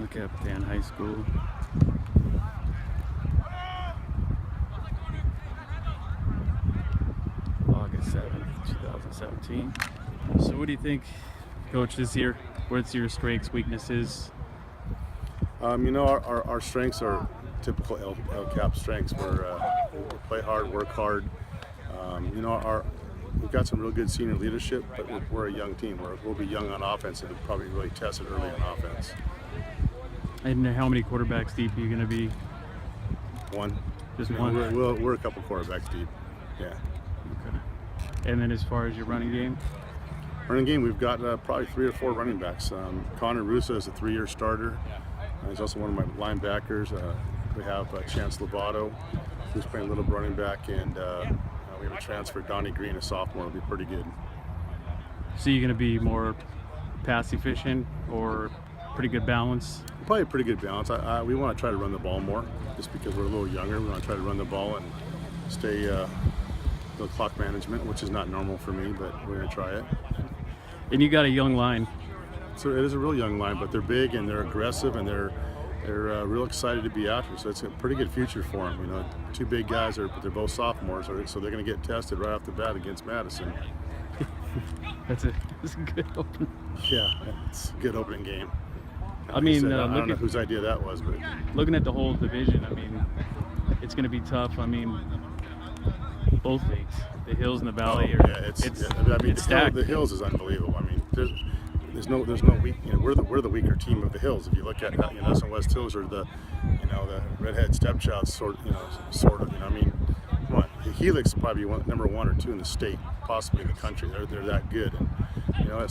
Capitan High School. August 7th, 2017. So what do you think, Coach, this year? What's your strengths, weaknesses? Our strengths are typical El Cap strengths. We play hard, work hard. We've got some real good senior leadership, but we're a young team. We'll be young on offense and probably really tested early on offense. And how many quarterbacks deep are you going to be? One. Just one? We're a couple quarterbacks deep, yeah. Okay. And then as far as your running game? Running game, we've got probably 3 or 4 running backs. Connor Russo is a 3-year starter. He's also one of my linebackers. We have Chance Lovato, who's playing a little running back, and we have a transfer, Donnie Green, a sophomore, will be pretty good. So you're going to be more pass efficient or pretty good balance? Probably a pretty good balance. We want to try to run the ball more, just because we're a little younger. We want to try to run the ball and stay the clock management, which is not normal for me, but we're going to try it. And you got a young line. So it is a real young line, but they're big and they're aggressive and they're real excited to be out here. So it's a pretty good future for them. 2 big guys, but they're both sophomores, so they're going to get tested right off the bat against Madison. That's a good opening. Yeah, it's a good opening game. I mean, I don't know whose idea that was, but looking at the whole division, I mean, it's going to be tough. I mean, both leagues, the Hills and the Valley, it's stacked. The Hills is unbelievable. I mean, there's no weak. We're the weaker team of the Hills. If you look at us and West Hills are the redhead stepchild sort of. I mean, come on, Helix is probably number 1 or 2 in the state, possibly in the country. They're that good, and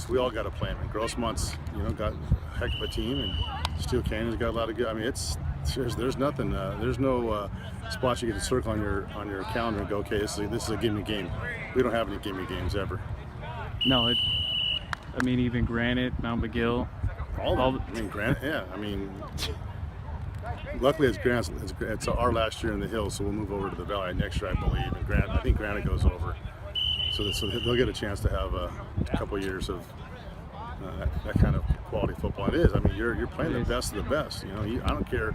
we all got to play them. And Grossmont's got a heck of a team, and Steel Canyon's got a lot of good. I mean, there's nothing. There's no spots you get to circle on your calendar and go, okay, this is a gimme game. We don't have any gimme games ever. No, I mean, even Granite, Mount McGill. Granite, yeah. I mean, luckily it's our last year in the Hills, so we'll move over to the Valley next year, I believe. And I think Granite goes over, so they'll get a chance to have a couple years of that kind of quality football. It is. I mean, you're playing the best of the best. I don't care.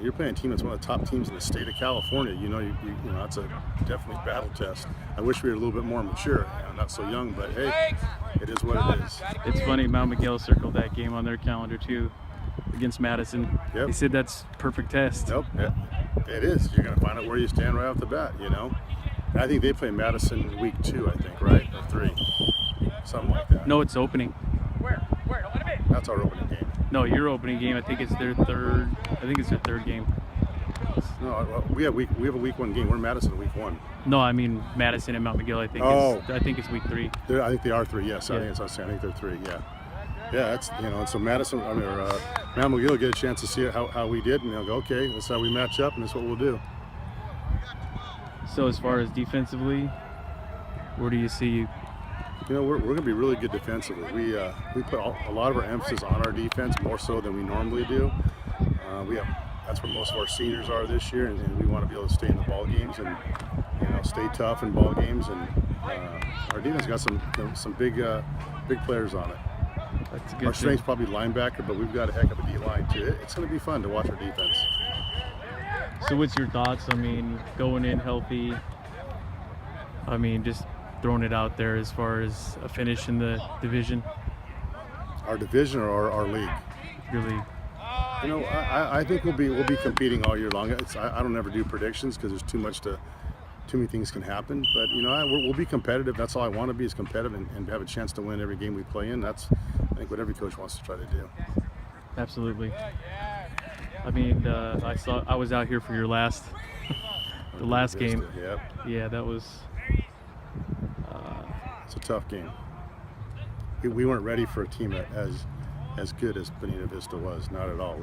You're playing a team that's one of the top teams in the state of California. That's a definitely battle test. I wish we were a little bit more mature, not so young, but hey, it is what it is. It's funny, Mount McGill circled that game on their calendar too, against Madison. Yep. He said that's perfect test. Nope. It is. You're going to find out where you stand right off the bat. And I think they play Madison week 2, I think, right, or 3, something like that. No, it's opening. That's our opening game. No, your opening game. I think it's their third. I think it's their third game. No, we have a week 1 game. We're in Madison week 1. No, I mean Madison and Mount McGill. I think it's week 3. I think they are 3. Yes, yeah. I think they're 3. Yeah. Yeah, that's And so Madison, Mount McGill will get a chance to see how we did, and they'll go, okay, that's how we match up, and that's what we'll do. So as far as defensively, where do you see? We're going to be really good defensively. We put a lot of our emphasis on our defense, more so than we normally do. That's where most of our seniors are this year, and we want to be able to stay in the ball games and stay tough in ball games. And our defense got some big players on it. That's a good our strength's probably linebacker, but we've got a heck of a D line too. It's going to be fun to watch our defense. So what's your thoughts? I mean, going in healthy. I mean, just throwing it out there as far as a finish in the division. Our division or our league? Your league. I think we'll be competing all year long. I don't ever do predictions because there's too many things can happen. But we'll be competitive. That's all I want to be, is competitive and have a chance to win every game we play in. That's, I think, what every coach wants to try to do. Absolutely. I mean, I was out here for your the last game. Yep. Yeah, that was. It's a tough game. We weren't ready for a team as good as Bonita Vista was, not at all.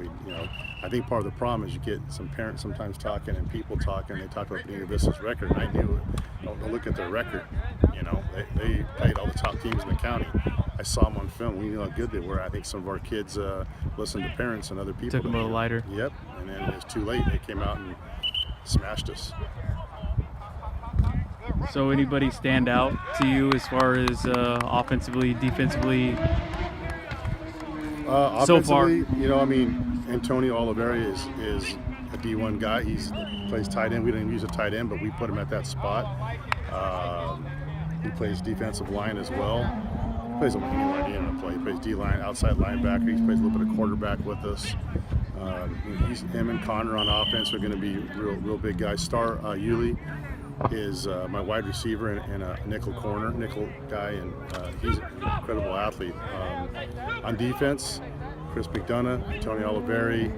I think part of the problem is you get some parents sometimes talking and people talking. They talk about Bonita Vista's record, and I knew it. Don't look at their record. They played all the top teams in the county. I saw them on film. We knew how good they were. I think some of our kids listened to parents and other people. Took them a little lighter. Yep, and then it was too late. They came out and smashed us. So anybody stand out to you as far as offensively, defensively? Offensively, so far, Antonio Oliveri is a D1 guy. He plays tight end. We didn't use a tight end, but we put him at that spot. He plays defensive line as well. He plays anywhere he play. He plays D-line, outside linebacker. He plays a little bit of quarterback with us. Him and Connor on offense are going to be real big guys. Star Yuli is my wide receiver and a nickel guy, and he's an incredible athlete. On defense, Chris McDonough, Tony Oliveri,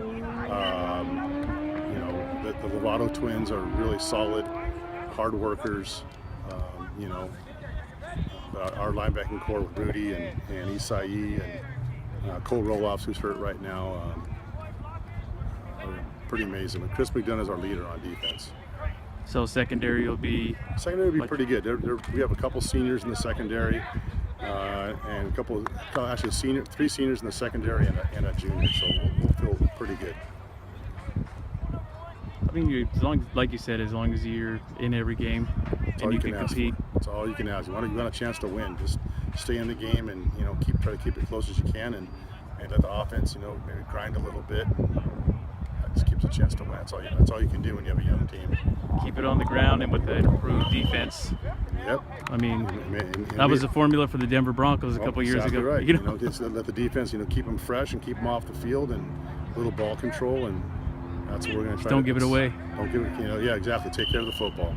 the Lovato twins are really solid, hard workers. Our linebacking core with Rudy and Isai and Cole Roloffs, who's hurt right now, are pretty amazing. But Chris McDonough is our leader on defense. So secondary will be pretty good. We have a couple seniors in the secondary, and three seniors in the secondary and a junior. So we'll feel pretty good. I mean, like you said, as long as you're in every game and you can compete. That's all you can ask. You want a chance to win. Just stay in the game and try to keep it close as you can, and let the offense maybe grind a little bit. That just keeps a chance to win. That's all you can do when you have a young team. Keep it on the ground, and with the improved defense. Yep. I mean, that was the formula for the Denver Broncos a couple years ago. Right. Just let the defense keep them fresh and keep them off the field, and a little ball control, and that's what we're going to try. Don't give it away. Don't give it. Yeah, exactly. Take care of the football.